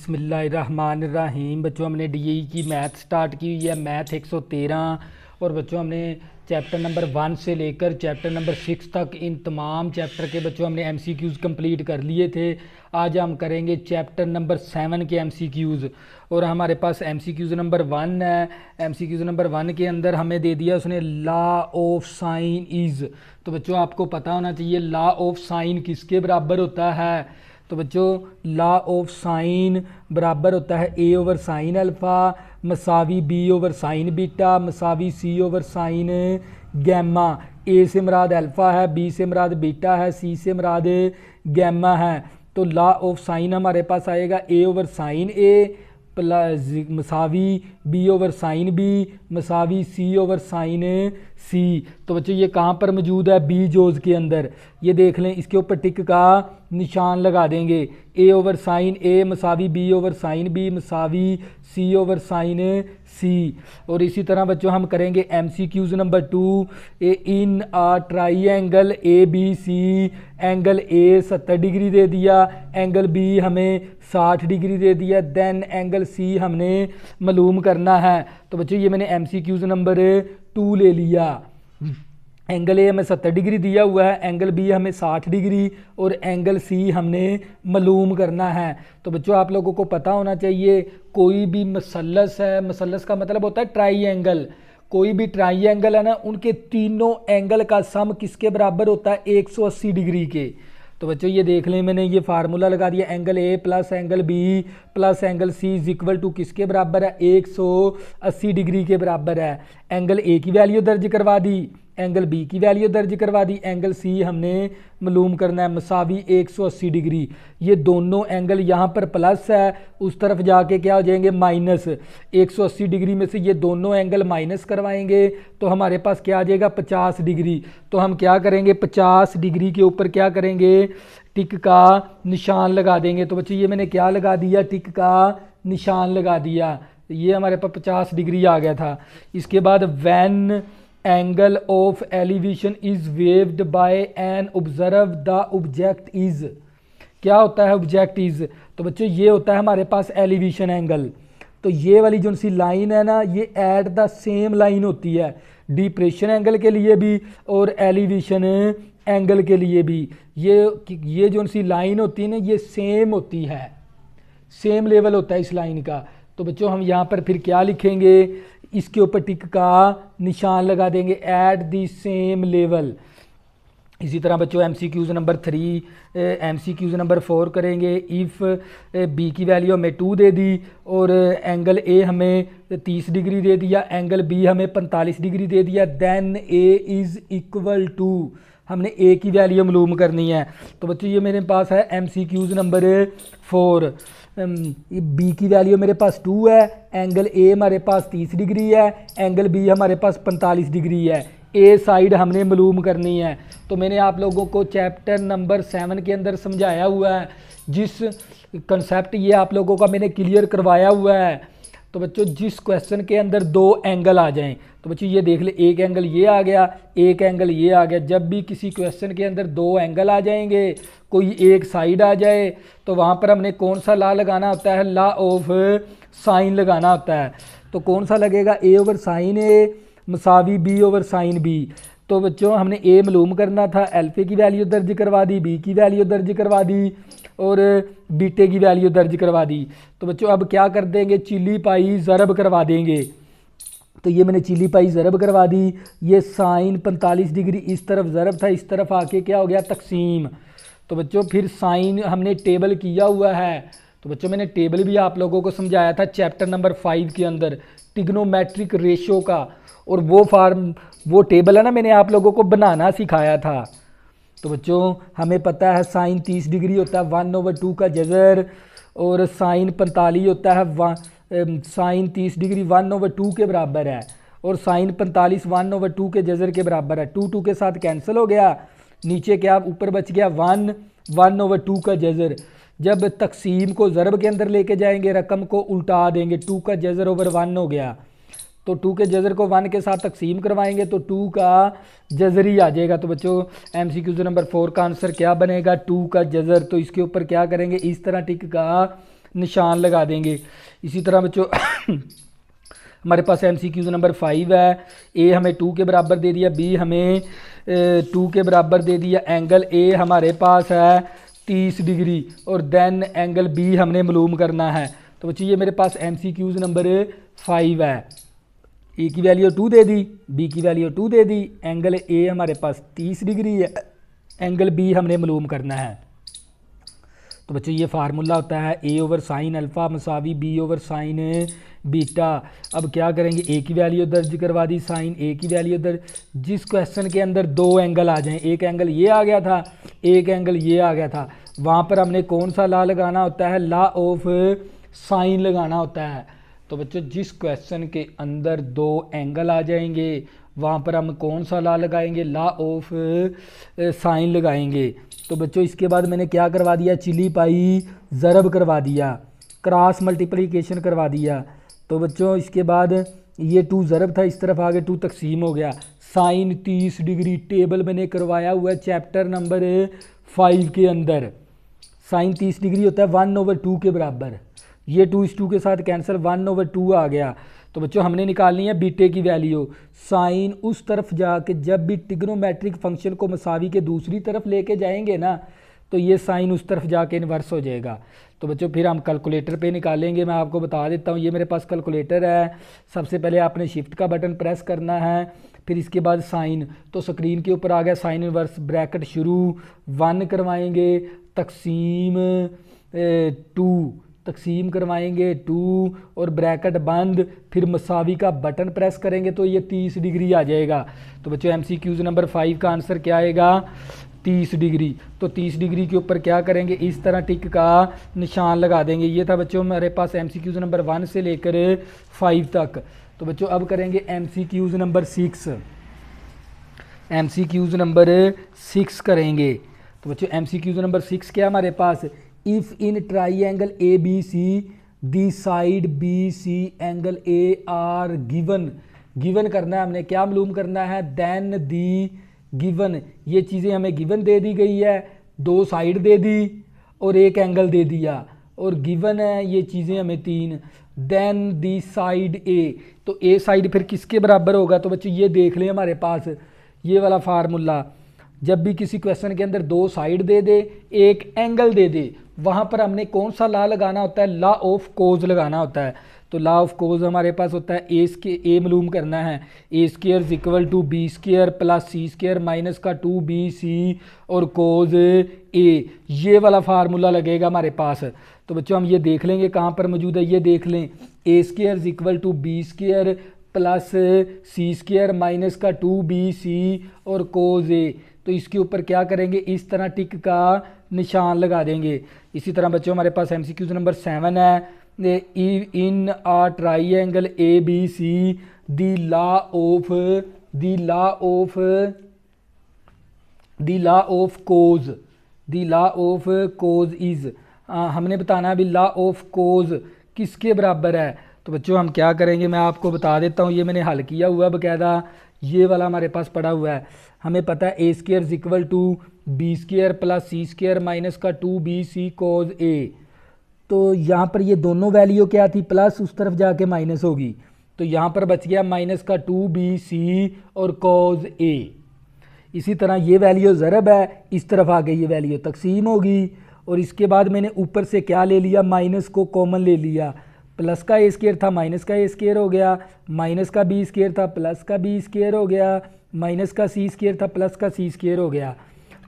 बिस्मिल्लाहिर्रहमानिर्रहीम। बच्चों हमने डीई की मैथ स्टार्ट की हुई है, मैथ 113। और बच्चों हमने चैप्टर नंबर 1 से लेकर चैप्टर नंबर 6 तक इन तमाम चैप्टर के बच्चों हमने एमसीक्यूज़ कंप्लीट कर लिए थे। आज हम करेंगे चैप्टर नंबर 7 के एमसीक्यूज़। और हमारे पास एमसीक्यूज़ नंबर 1 है। एमसीक्यूज़ नंबर 1 के अंदर हमें दे दिया उसने लॉ ऑफ साइन इज़। तो बच्चों आपको पता होना चाहिए लॉ ऑफ साइन किसके बराबर होता है। तो बच्चों लॉ ऑफ साइन बराबर होता है ए ओवर साइन अल्फ़ा मसावी बी ओवर साइन बीटा मसावी C over sine gamma. A से मुराद अल्फ़ा है, बी से मुराद बीटा है, सी से मुराद गैमा है। तो लॉ ऑफ साइन हमारे पास आएगा A over sine A plus मसावी बी ओवर साइन बी मसावी सी ओवर साइन सी। तो बच्चों ये कहाँ पर मौजूद है, बी जोज के अंदर। ये देख लें, इसके ऊपर टिक का निशान लगा देंगे। ए ओवर साइन ए मसावी बी ओवर साइन बी मसावी सी ओवर साइन सी। और इसी तरह बच्चों हम करेंगे MCQs number 2। In a triangle A B C angle A 70 degree दे दिया, एंगल बी हमें 60 डिग्री दे दिया, देन एंगल सी हमने मालूम करना है। तो बच्चों ये मैंने एमसीक्यूज नंबर 2 ले लिया। एंगल ए हमें 70 डिग्री दिया हुआ है, एंगल बी हमें 60 डिग्री और एंगल सी हमने मालूम करना है। तो बच्चों आप लोगों को पता होना चाहिए कोई भी मसलस है, मसलस का मतलब होता है ट्राइंगल। कोई भी ट्राइंगल है ना, उनके तीनों एंगल का सम किसके बराबर होता है, 180 डिग्री के। तो बच्चों ये देख लें, मैंने ये फार्मूला लगा दिया, angle A plus angle B plus angle C is equal to किसके बराबर है, 180 डिग्री के बराबर है। एंगल ए की वैल्यू दर्ज करवा दी, एंगल बी की वैल्यू दर्ज करवा दी, एंगल सी हमने मालूम करना है मसावी 180 डिग्री। ये दोनों एंगल यहाँ पर प्लस है, उस तरफ जाके क्या हो जाएंगे माइनस। 180 डिग्री में से ये दोनों एंगल माइनस करवाएंगे तो हमारे पास क्या आ जाएगा 50 डिग्री। तो हम क्या करेंगे 50 डिग्री के ऊपर क्या करेंगे, टिक का निशान लगा देंगे। तो बच्चों ये मैंने क्या लगा दिया, टिक का निशान लगा दिया। ये हमारे पास 50 डिग्री आ गया था। इसके बाद when angle of elevation is waved by an observe the object is. क्या होता है ऑब्जेक्ट इज, तो बच्चों ये होता है हमारे पास एलिवेशन एंगल। तो ये वाली जो सी लाइन है ना, ये एट द सेम लाइन होती है डिप्रेशन एंगल के लिए भी और एलिवेशन एंगल के लिए भी। ये जो सी लाइन होती है ना, ये सेम होती है, सेम लेवल होता है इस लाइन का। तो बच्चों हम यहाँ पर फिर क्या लिखेंगे, इसके ऊपर टिक का निशान लगा देंगे, एट द सेम लेवल। इसी तरह बच्चों एमसीक्यूज नंबर 3 एमसीक्यूज नंबर 4 करेंगे। इफ़ बी की वैल्यू हमें 2 दे दी और एंगल ए हमें 30 डिग्री दे दिया, एंगल बी हमें 45 डिग्री दे दिया, then A is equal to, हमने ए की वैल्यू मालूम करनी है। तो बच्चों ये मेरे पास है एमसीक्यूज नंबर 4। बी की वैल्यू मेरे पास 2 है, एंगल ए हमारे पास 30 डिग्री है, एंगल बी हमारे पास 45 डिग्री है। ए साइड हमने मालूम करनी है। तो मैंने आप लोगों को चैप्टर नंबर 7 के अंदर समझाया हुआ है, जिस कंसेप्ट ये आप लोगों का मैंने क्लियर करवाया हुआ है। तो बच्चों जिस क्वेश्चन के अंदर 2 एंगल आ जाएं, तो बच्चों ये देख ले, एक एंगल ये आ गया, एक एंगल ये आ गया। जब भी किसी क्वेश्चन के अंदर 2 एंगल आ जाएंगे, कोई एक साइड आ जाए, तो वहाँ पर हमने कौन सा लॉ लगाना होता है, लॉ ऑफ साइन लगाना होता है। तो कौन सा लगेगा, ए ओवर साइन ए मसावी बी ओवर साइन बी। तो बच्चों हमने ए मालूम करना था, अल्फे की वैल्यू दर्ज करवा दी, बी की वैल्यू दर्ज करवा दी और बीटे की वैल्यू दर्ज करवा दी। तो बच्चों अब क्या कर देंगे, चिली पाई ज़रब करवा देंगे। तो ये मैंने चिली पाई ज़रब करवा दी। ये साइन 45 डिग्री इस तरफ ज़रब था, इस तरफ आके क्या हो गया तकसीम। तो बच्चों फिर साइन हमने टेबल किया हुआ है। तो बच्चों मैंने टेबल भी आप लोगों को समझाया था चैप्टर नंबर 5 के अंदर ट्रिग्नोमेट्रिक रेशियो का, और वो टेबल है ना, मैंने आप लोगों को बनाना सिखाया था। तो बच्चों हमें पता है साइन 30 डिग्री होता है 1/2 का जज़र, और साइन 45 होता है साइन 30 डिग्री 1/2 के बराबर है, और साइन 45 1/2 के जज़र के बराबर है। 2 के साथ कैंसिल हो गया, नीचे क्या ऊपर बच गया 1/2 का जज़र। जब तकसीम को ज़रब के अंदर लेके जाएंगे, रकम को उल्टा देंगे, 2 का जज़र ओवर 1 हो गया। तो 2 के जज़र को 1 के साथ तकसीम करवाएंगे तो 2 का जज़र ही आ जाएगा। तो बच्चों एमसीक्यू नंबर 4 का आंसर क्या बनेगा, 2 का जज़र। तो इसके ऊपर क्या करेंगे, इस तरह टिक का निशान लगा देंगे। इसी तरह बच्चों हमारे पास MCQ नंबर 5 है। ए हमें 2 के बराबर दे दिया, बी हमें 2 के बराबर दे दिया। एंगल ए हमारे पास है 30 डिग्री और देन एंगल बी हमने मालूम करना है। तो बच्चों ये मेरे पास MCQ नंबर 5 है। ए की वैल्यू 2 दे दी, बी की value 2 they the, angle A हमारे पास 30 डिग्री है, एंगल बी हमने मालूम करना है। तो बच्चों ये फार्मूला होता है ए ओवर साइन अल्फ़ा मसावी बी ओवर साइन बीटा। अब क्या करेंगे, ए की वैल्यू दर्ज करवा दी, साइन ए की वैल्यू दर्ज। जिस क्वेश्चन के अंदर दो एंगल आ जाएं, एक एंगल ये आ गया था, एक एंगल ये आ गया था, वहाँ पर हमने कौन सा लॉ लगाना होता है, लॉ ऑफ साइन लगाना होता है। तो बच्चों जिस क्वेश्चन के अंदर दो एंगल आ जाएंगे वहाँ पर हम कौन सा लॉ लगाएंगे, लॉ ऑफ साइन लगाएंगे। तो बच्चों इसके बाद मैंने क्या करवा दिया, चिली पाई ज़रब करवा दिया, क्रॉस मल्टीप्लिकेशन करवा दिया। तो बच्चों इसके बाद ये 2 ज़रब था, इस तरफ आगे 2 तकसीम हो गया। साइन 30 डिग्री टेबल मैंने करवाया हुआ है चैप्टर नंबर 5 के अंदर। साइन 30 डिग्री होता है 1/2 के बराबर। ये 2 इस 2 के साथ कैंसिल, 1/2 आ गया। तो बच्चों हमने निकालनी है बीटे की वैल्यू। साइन उस तरफ जाके जब भी ट्रिग्नोमेट्रिक फंक्शन को मसावी के दूसरी तरफ लेके जाएंगे ना, तो ये साइन उस तरफ जाके इन्वर्स हो जाएगा। तो बच्चों फिर हम कैलकुलेटर पे निकालेंगे। मैं आपको बता देता हूँ, ये मेरे पास कैलकुलेटर है। सबसे पहले आपने शिफ्ट का बटन प्रेस करना है, फिर इसके बाद साइन। तो स्क्रीन के ऊपर आ गया साइन इन्वर्स, ब्रैकेट शुरू 1 करवाएंगे, तकसीम 2, तकसीम करवाएंगे 2 और ब्रैकेट बंद, फिर मसावी का बटन प्रेस करेंगे तो ये 30 डिग्री आ जाएगा। तो बच्चों MCQ नंबर 5 का आंसर क्या आएगा, 30 डिग्री। तो 30 डिग्री के ऊपर क्या करेंगे, इस तरह टिक का निशान लगा देंगे। ये था बच्चों मेरे पास MCQ नंबर 1 से लेकर 5 तक। तो बच्चों अब करेंगे MCQ नंबर 6, MCQ नंबर 6 करेंगे। तो बच्चों MCQ नंबर 6 क्या हमारे पास, if in triangle ABC the side BC angle AR given. Given करना है हमने, क्या मालूम करना है, देन दी गिवन। ये चीज़ें हमें गिवन दे दी गई है, 2 साइड दे दी और एक एंगल दे दिया, और गिवन है ये चीज़ें हमें 3। देन दी साइड A, तो A साइड फिर किसके बराबर होगा। तो बच्चों ये देख लें हमारे पास ये वाला फार्मूला, जब भी किसी क्वेश्चन के अंदर 2 साइड दे दे, एक एंगल दे दे, वहाँ पर हमने कौन सा लॉ लगाना होता है, लॉ ऑफ कोज लगाना होता है। तो लॉ ऑफ कोज हमारे पास होता है ए मालूम करना है, A² equal to B² plus C² minus का 2BC और कोज A, ये वाला फार्मूला लगेगा हमारे पास। तो बच्चों हम ये देख लेंगे कहाँ पर मौजूद है, ये देख लें, A² equal to B² plus C² minus का 2BC और कोज A। तो इसके ऊपर क्या करेंगे, इस तरह टिक का निशान लगा देंगे। इसी तरह बच्चों हमारे पास MCQ नंबर 7 है, in a triangle ABC the law of cos is. हमने बताना है अभी लॉ ऑफ कोज किसके बराबर है। तो बच्चों हम क्या करेंगे, मैं आपको बता देता हूँ, ये मैंने हल किया हुआ है बकायदा, ये वाला हमारे पास पड़ा हुआ है। हमें पता है A² equal to B² plus C² minus का 2BC कोज A। तो यहाँ पर ये दोनों वैल्यू क्या थी, प्लस, उस तरफ जाके माइनस होगी, तो यहाँ पर बच गया माइनस का 2BC और कोज A। इसी तरह ये वैल्यू ज़रब है, इस तरफ आके ये वैल्यू तकसीम होगी, और इसके बाद मैंने ऊपर से क्या ले लिया, माइनस को कॉमन ले लिया। प्लस का A² था, माइनस का A² हो गया, माइनस का B² था, प्लस का B² हो गया, माइनस का C² था, प्लस का C² हो गया।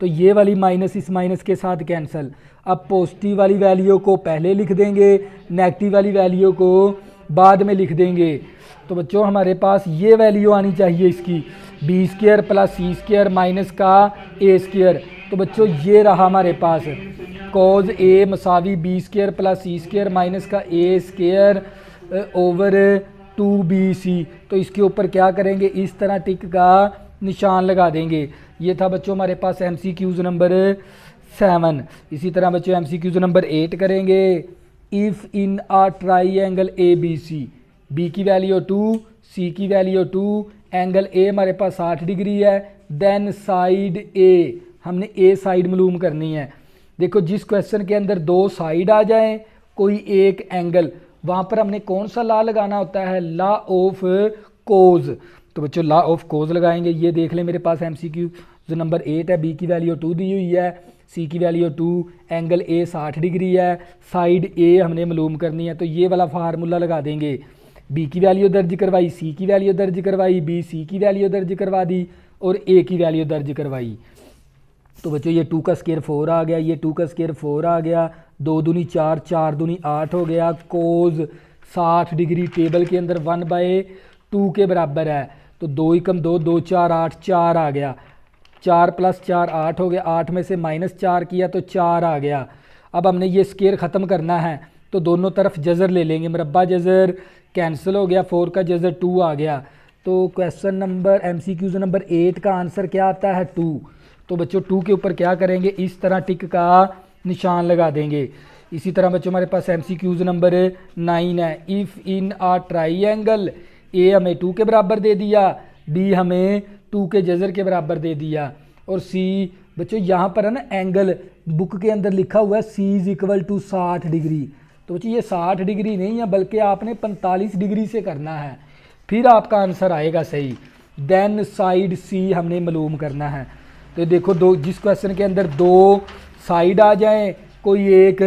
तो ये वाली माइनस इस माइनस के साथ कैंसिल। अब पॉजिटिव वाली वैल्यू को पहले लिख देंगे, नेगेटिव वाली वैल्यू को बाद में लिख देंगे। तो बच्चों हमारे पास ये वैल्यू आनी चाहिए इसकी, B² प्लस C² माइनस का A²। तो बच्चों ये रहा हमारे पास, कोज A मसावी B² plus C² minus का A² ओवर 2BC। तो इसके ऊपर क्या करेंगे, इस तरह टिक का निशान लगा देंगे। ये था बच्चों हमारे पास MCQ नंबर 7। इसी तरह बच्चों MCQ नंबर 8 करेंगे, if in a triangle ABC B की वैल्यू 2, C की वैल्यू 2, एंगल A हमारे पास 60 डिग्री है, देन साइड A, हमने A साइड मालूम करनी है। देखो जिस क्वेश्चन के अंदर 2 साइड आ जाएं कोई एक एंगल, वहाँ पर हमने कौन सा लॉ लगाना होता है, लॉ ऑफ कोज। तो बच्चों लॉ ऑफ कोज लगाएंगे। ये देख लें मेरे पास एमसीक्यू जो नंबर 8 है, बी की वैल्यू 2 दी हुई है, सी की वैल्यू 2, एंगल ए 60 डिग्री है, साइड ए हमने मालूम करनी है। तो ये वाला फार्मूला लगा देंगे। बी की वैल्यू दर्ज करवाई, सी की वैल्यू दर्ज करवाई, बी सी की वैल्यू दर्ज करवा दी और ए की वैल्यू दर्ज करवाई। तो बच्चों ये 2 का स्केयर 4 आ गया, ये 2 का स्केयर 4 आ गया, 2 दूनी 4, 4 दूनी 8 हो गया। कोज 60 डिग्री टेबल के अंदर 1/2 के बराबर है। तो 2 एकम 2, 2 4 8, 4 आ गया। 4 + 4 8 हो गया, 8 में से -4 किया तो 4 आ गया। अब हमने ये स्केयर ख़त्म करना है तो दोनों तरफ जज़र ले लेंगे, मरब्बा जज़र कैंसिल हो गया, 4 का जज़र 2 आ गया। तो क्वेश्चन नंबर MCQ नंबर 8 का आंसर क्या आता है, 2। तो बच्चों 2 के ऊपर क्या करेंगे, इस तरह टिक का निशान लगा देंगे। इसी तरह बच्चों हमारे पास MCQ नंबर 9 है। इफ़ इन आ ट्राइंगल, ए हमें 2 के बराबर दे दिया, बी हमें 2 के जज़र के बराबर दे दिया और सी बच्चों यहाँ पर है ना एंगल बुक के अंदर लिखा हुआ है C = 60 डिग्री। तो बच्चों ये 60 डिग्री नहीं है बल्कि आपने 45 डिग्री से करना है, फिर आपका आंसर आएगा सही। देन साइड सी हमने मालूम करना है। तो देखो दो, जिस क्वेश्चन के अंदर 2 साइड आ जाए, कोई एक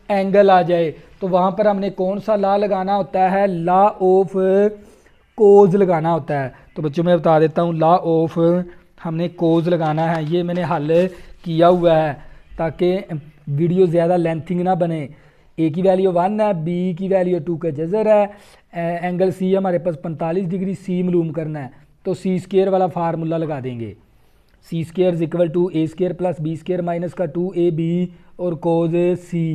एंगल आ जाए, तो वहाँ पर हमने कौन सा लॉ लगाना होता है, लॉ ऑफ कोज लगाना होता है। तो बच्चों मैं बता देता हूँ, लॉ ऑफ हमने कोज लगाना है। ये मैंने हल किया हुआ है ताकि वीडियो ज़्यादा लेंथिंग ना बने। ए की वैल्यू 1 है, बी की वैल्यू 2 का जज़र है, एंगल सी हमारे पास 45 डिग्री सी मालूम करना है। तो सी स्क्वायर वाला फार्मूला लगा देंगे। C square = A square + B square minus का 2AB और कोज सी।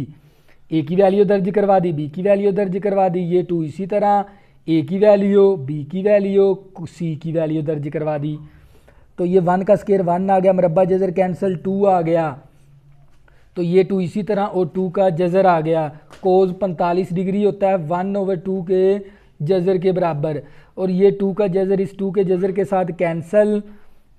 ए की वैल्यू दर्ज करवा दी, बी की वैल्यू दर्ज करवा दी, ये 2 इसी तरह, ए की वैल्यू, बी की वैल्यू, सी की वैल्यू दर्ज करवा दी। तो ये 1 का स्क्वायर 1 आ गया, मरब्बा जज़र कैंसिल 2 आ गया। तो ये 2 इसी तरह और 2 का जज़र आ गया। कोज 45 डिग्री होता है 1/2 के जज़र के बराबर, और ये 2 का जज़र इस 2 के जज़र के साथ कैंसिल।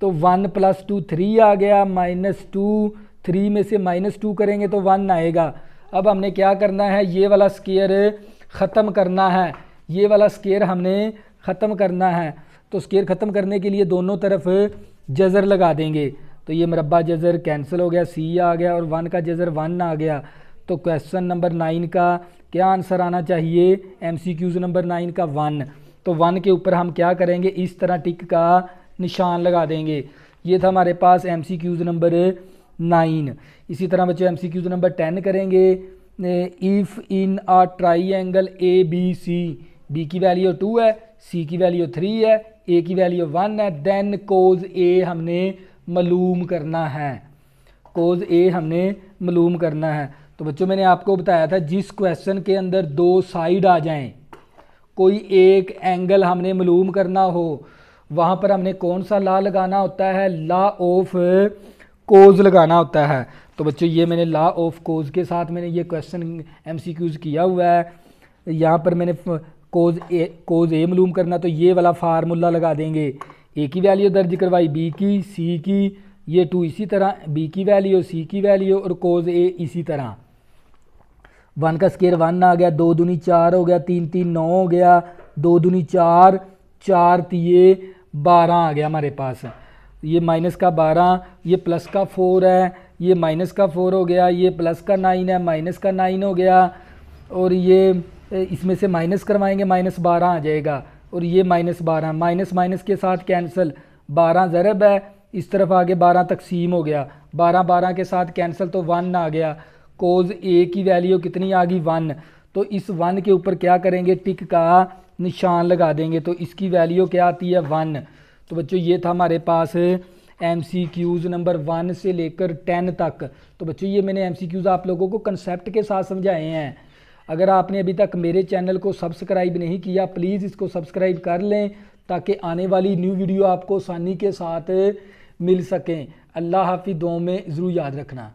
तो 1 + 2 3 आ गया, -2, 3 में से -2 करेंगे तो 1 आएगा। अब हमने क्या करना है, ये वाला स्क्वायर ख़त्म करना है, ये वाला स्क्वायर हमने ख़त्म करना है। तो स्क्वायर ख़त्म करने के लिए दोनों तरफ जज़र लगा देंगे। तो ये मरब्बा जज़र कैंसिल हो गया, सी आ गया और 1 का जज़र 1 आ गया। तो क्वेश्चन नंबर 9 का क्या आंसर आना चाहिए, MCQ नंबर 9 का 1। तो 1 के ऊपर हम क्या करेंगे, इस तरह टिक का निशान लगा देंगे। ये था हमारे पास MCQ नंबर 9। इसी तरह बच्चों MCQ नंबर 10 करेंगे। If in a triangle ABC, B की वैल्यू 2 है, सी की वैल्यू 3 है, ए की वैल्यू 1 है, देन कोज ए हमने मालूम करना है। कोज ए हमने मालूम करना है। तो बच्चों मैंने आपको बताया था जिस क्वेश्चन के अंदर 2 साइड आ जाएं, कोई एक एंगल हमने मालूम करना हो, वहाँ पर हमने कौन सा लॉ लगाना होता है, लॉ ऑफ कोज लगाना होता है। तो बच्चों ये मैंने लॉ ऑफ कोज के साथ मैंने ये क्वेश्चन MCQs किया हुआ है। यहाँ पर मैंने कोज ए मालूम करना, तो ये वाला फार्मूला लगा देंगे। ए की वैल्यू दर्ज करवाई, बी की, सी की, ये 2 इसी तरह, बी की वैल्यू, सी की वैल्यू और कोज ए इसी तरह। 1 का स्क्वायर 1 आ गया, 2 दूनी 4 हो गया, 3 3 9 हो गया, 2 दूनी 4, 4 3 12 आ गया हमारे पास। ये माइनस का 12, ये प्लस का 4 है, ये माइनस का 4 हो गया, ये प्लस का 9 है, माइनस का 9 हो गया, और ये इसमें से माइनस करवाएंगे, -12 आ जाएगा, और ये -12, माइनस माइनस के साथ कैंसिल, 12 ज़रब है, इस तरफ आगे 12 तकसीम हो गया, 12 12 के साथ कैंसिल तो 1 आ गया। कोज ए की वैल्यू कितनी आ गई, 1। तो इस 1 के ऊपर क्या करेंगे, टिक का निशान लगा देंगे। तो इसकी वैल्यू क्या आती है, 1। तो बच्चों ये था हमारे पास MCQs नंबर 1 से लेकर 10 तक। तो बच्चों ये मैंने MCQs आप लोगों को कंसेप्ट के साथ समझाए हैं। अगर आपने अभी तक मेरे चैनल को सब्सक्राइब नहीं किया, प्लीज़ इसको सब्सक्राइब कर लें ताकि आने वाली न्यू वीडियो आपको आसानी के साथ मिल सकें। अल्लाह हाफिज़, दुआ में ज़रूर याद रखना।